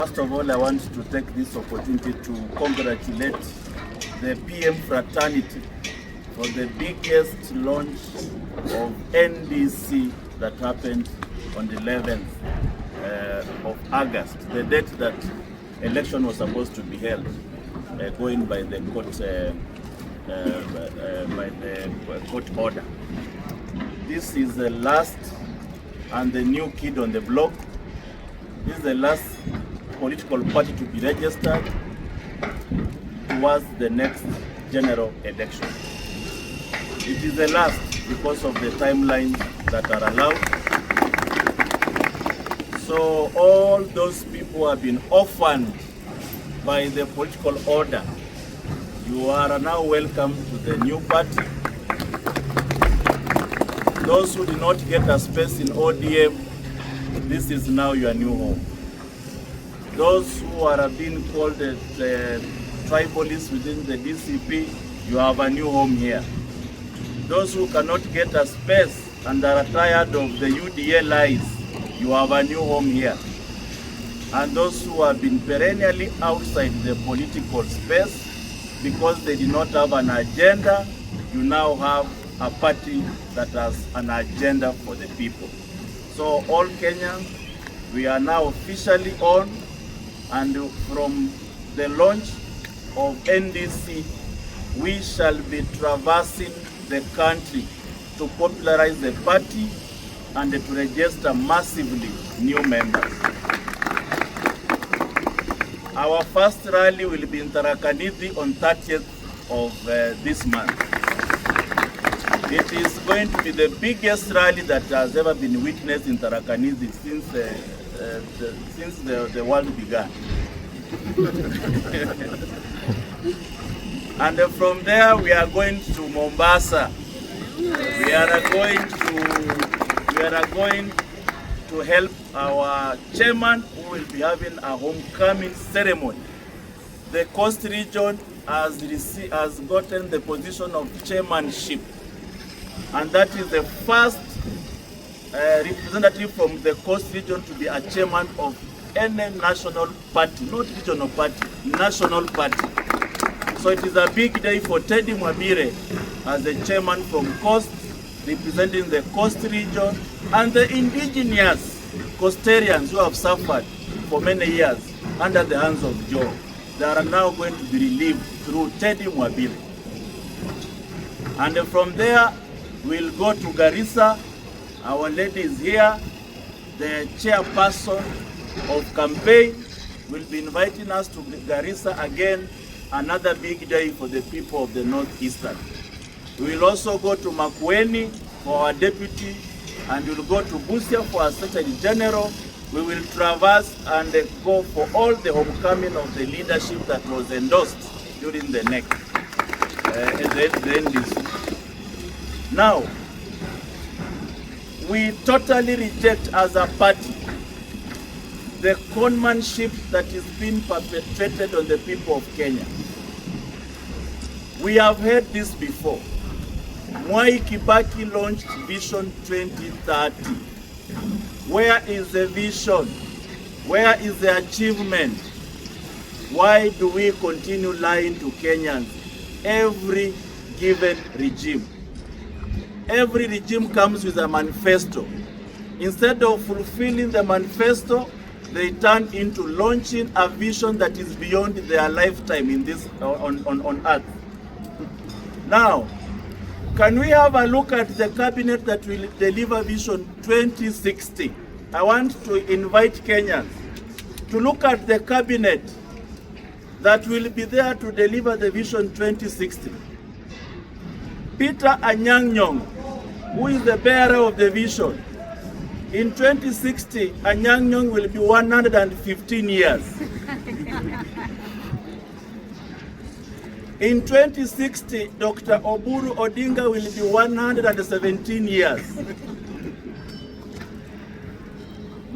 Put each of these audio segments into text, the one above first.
First of all, I want to take this opportunity to congratulate the PM fraternity for the biggest launch of NDC that happened on the 11th of August, the date that election was supposed to be held, going by the court order. This is the last and the new kid on the block. This is the last political party to be registered towards the next general election. It is the last because of the timelines that are allowed. So all those people who have been orphaned by the political order, you are now welcome to the new party. Those who did not get a space in ODM, this is now your new home. Those who are being called the tribalists within the DCP, you have a new home here. Those who cannot get a space and are tired of the UDA lies, you have a new home here. And those who have been perennially outside the political space because they did not have an agenda, you now have a party that has an agenda for the people. So all Kenyans, we are now officially on, and from the launch of NDC, we shall be traversing the country to popularize the party and to register massively new members. Our first rally will be in Tharaka-Nithi on 30th of this month. It is going to be the biggest rally that has ever been witnessed in Tharaka-Nithi since the world began. And from there we are going to Mombasa. We are going to help our chairman, who will be having a homecoming ceremony. The Coast region has gotten the position of chairmanship, and that is the first representative from the Coast region to be a chairman of any national party, not regional party, national party. So it is a big day for Teddy Mwabire as the chairman from Coast, representing the Coast region and the indigenous Coastarians who have suffered for many years under the hands of Joe. They are now going to be relieved through Teddy Mwabire. And from there, we'll go to Garissa. Our lady is here. The chairperson of campaign will be inviting us to Garissa again, another big day for the people of the Northeastern. We will also go to Makueni for our deputy, and we will go to Busia for our Secretary General. We will traverse and go for all the homecoming of the leadership that was endorsed during the NEC, the NDC. Now, we totally reject as a party the conmanship that is being perpetrated on the people of Kenya. We have heard this before. Mwai Kibaki launched Vision 2030. Where is the vision? Where is the achievement? Why do we continue lying to Kenyans? Every given regime. Every regime comes with a manifesto. Instead of fulfilling the manifesto, they turn into launching a vision that is beyond their lifetime in this on earth. Now, can we have a look at the cabinet that will deliver Vision 2060? I want to invite Kenyans to look at the cabinet that will be there to deliver the Vision 2060. Peter Anyang' Nyong'o, who is the bearer of the vision. In 2060, Anyang' Nyong'o will be 115 years. In 2060, Dr. Oburu Odinga will be 117 years.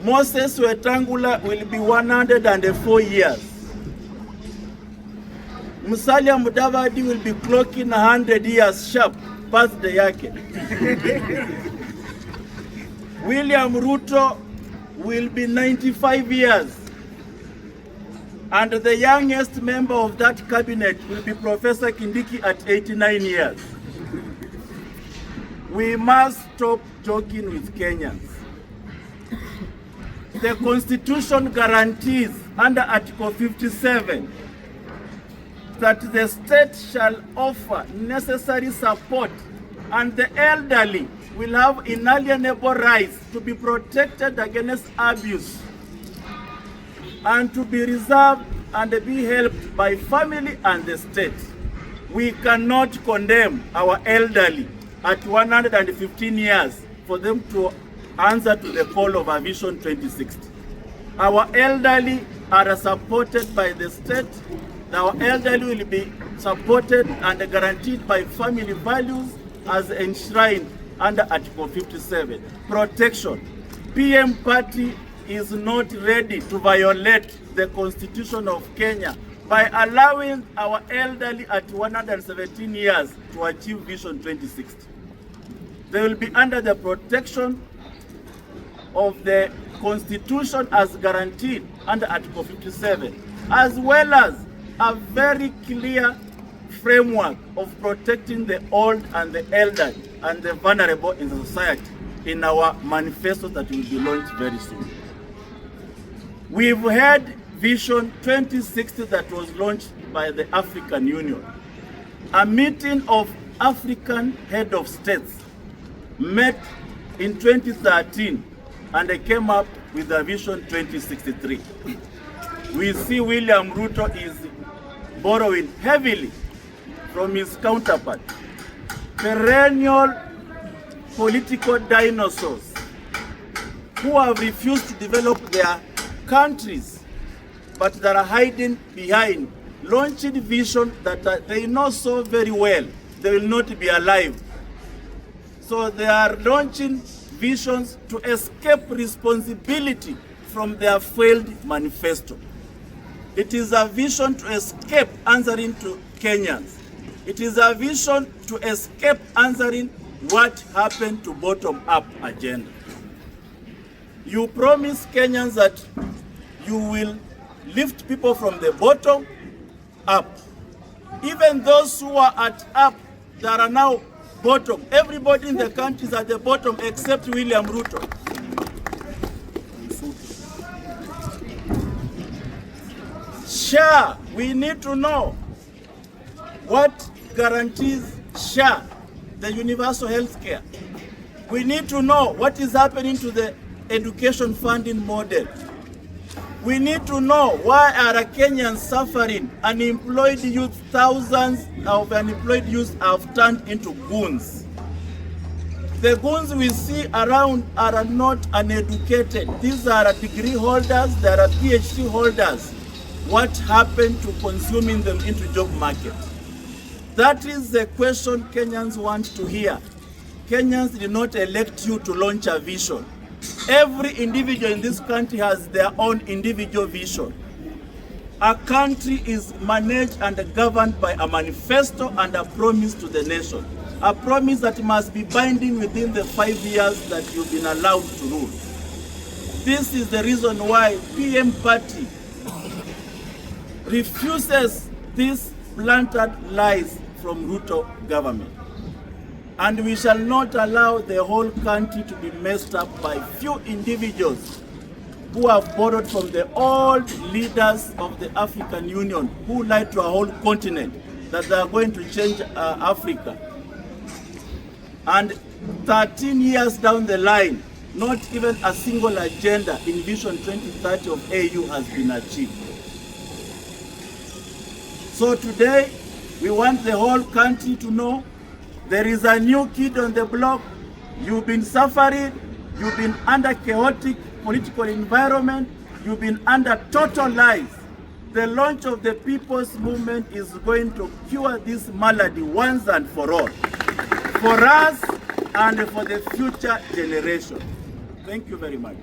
Moses Wetangula will be 104 years. Musalia Mudavadi will be clocking 100 years sharp, birthday yake. William Ruto will be 95 years. And the youngest member of that cabinet will be Professor Kindiki at 89 years. We must stop joking with Kenyans. The Constitution guarantees under Article 57 that the state shall offer necessary support and the elderly will have inalienable rights to be protected against abuse and to be reserved and be helped by family and the state. We cannot condemn our elderly at 115 years for them to answer to the call of our Vision 2060. Our elderly are supported by the state. Our elderly will be supported and guaranteed by family values as enshrined under Article 57. Protection. PM party is not ready to violate the Constitution of Kenya by allowing our elderly at 117 years to achieve Vision 2060. They will be under the protection of the Constitution as guaranteed under Article 57, as well as a very clear framework of protecting the old and the elderly and the vulnerable in the society in our manifesto that will be launched very soon. We've had Vision 2060 that was launched by the African Union. A meeting of African head of states met in 2013 and they came up with the Vision 2063. We see William Ruto is borrowing heavily from his counterpart, perennial political dinosaurs who have refused to develop their countries, but that are hiding behind launching vision that they know so very well they will not be alive. So they are launching visions to escape responsibility from their failed manifesto. It is a vision to escape answering to Kenyans. It is a vision to escape answering what happened to bottom-up agenda. You promise Kenyans that you will lift people from the bottom up. Even those who are at up that are now bottom. Everybody in the country is at the bottom except William Ruto. SHA, we need to know what guarantees SHA, the universal health care. We need to know what is happening to the education funding model. We need to know why are Kenyans suffering. Unemployed youth, thousands of unemployed youth have turned into goons. The goons we see around are not uneducated. These are degree holders, they are PhD holders. What happened to consuming them into job market? That is the question Kenyans want to hear. Kenyans did not elect you to launch a vision. Every individual in this country has their own individual vision. A country is managed and governed by a manifesto and a promise to the nation. A promise that must be binding within the 5 years that you've been allowed to rule. This is the reason why PM party refuses these planted lies from Ruto government. And we shall not allow the whole country to be messed up by few individuals who have borrowed from the old leaders of the African Union who lied to a whole continent that they are going to change Africa. And 13 years down the line, not even a single agenda in Vision 2030 of AU has been achieved. So today, we want the whole country to know there is a new kid on the block. You've been suffering. You've been under chaotic political environment. You've been under total lies. The launch of the People's Movement is going to cure this malady once and for all. For us and for the future generation. Thank you very much.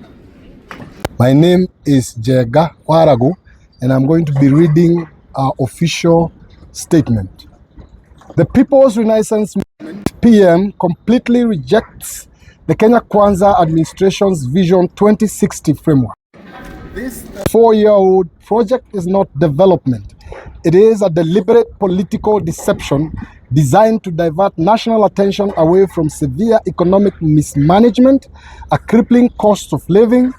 My name is Jega Waragu, and I'm going to be reading our official statement. The People's Renaissance Movement, PM, completely rejects the Kenya Kwanza administration's Vision 2060 framework. This 4-year-old project is not development. It is a deliberate political deception designed to divert national attention away from severe economic mismanagement, a crippling cost of living,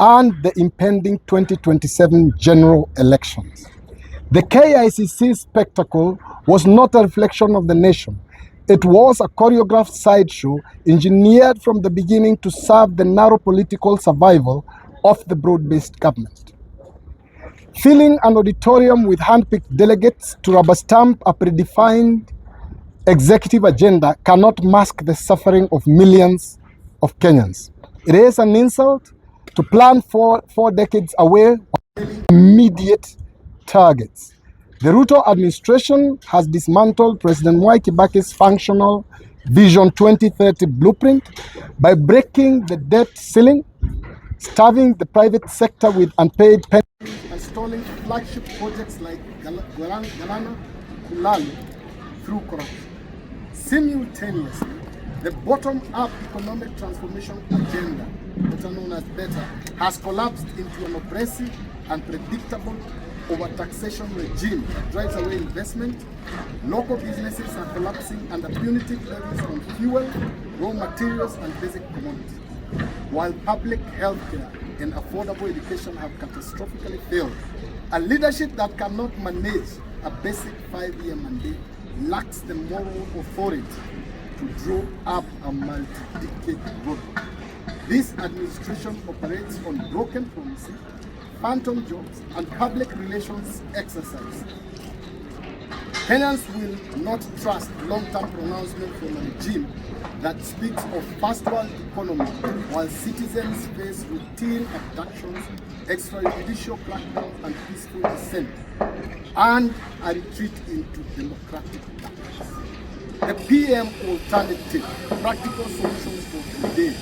and the impending 2027 general elections. The KICC spectacle was not a reflection of the nation. It was a choreographed sideshow engineered from the beginning to serve the narrow political survival of the broad-based government. Filling an auditorium with hand-picked delegates to rubber stamp a predefined executive agenda cannot mask the suffering of millions of Kenyans. It is an insult to plan for 4 decades away of immediate targets. The Ruto administration has dismantled President Mwai Kibaki's functional Vision 2030 blueprint by breaking the debt ceiling, starving the private sector with unpaid pensions, and stalling flagship projects like Galana Kulalu through corruption. Simultaneously, the bottom-up economic transformation agenda, better known as BETA, has collapsed into an oppressive and predictable over-taxation regime that drives away investment. Local businesses are collapsing under punitive levies on fuel, raw materials, and basic commodities, while public health care and affordable education have catastrophically failed. A leadership that cannot manage a basic 5-year mandate lacks the moral authority to draw up a multi-decade roadmap. This administration operates on broken promises, phantom jobs, and public relations exercise. Kenyans will not trust long-term pronouncements from a regime that speaks of first-world economy while citizens face routine abductions, extrajudicial crackdowns, and peaceful dissent, and a retreat into democratic darkness. The PM alternative, practical solutions for today: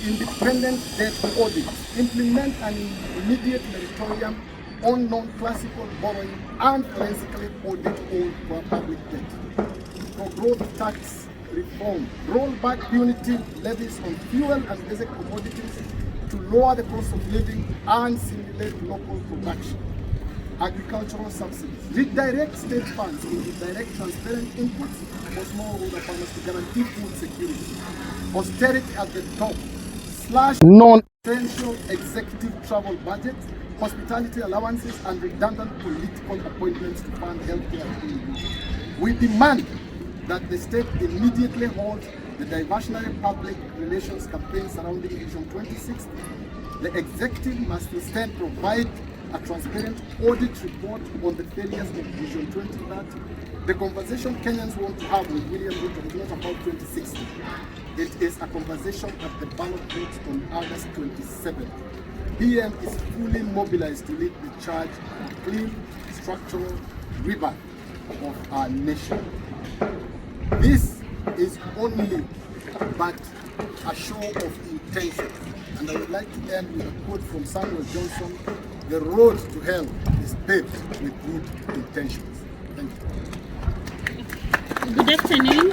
independent debt audit, implement an immediate moratorium on non-classical borrowing, and forensically audit all public debt. For growth tax reform, roll back punitive levies on fuel and basic commodities to lower the cost of living and stimulate local production. Agricultural subsidies, redirect state funds into direct transparent inputs for smallholder farmers to guarantee food security. Austerity at the top, slash non-essential executive travel budgets, hospitality allowances, and redundant political appointments to fund healthcare. We demand that the state immediately halt the diversionary public relations campaign surrounding Vision 2060. The executive must instead provide a transparent audit report on the failures of Vision 2030. The conversation Kenyans want to have with William Ruto is not about 2060. It is a conversation at the ballot vote on August 27th. PM is fully mobilized to lead the charge of clean, structural rebirth of our nation. This is only but a show of intention. And I would like to end with a quote from Samuel Johnson: "The road to hell is paved with good intentions." Thank you. Good afternoon.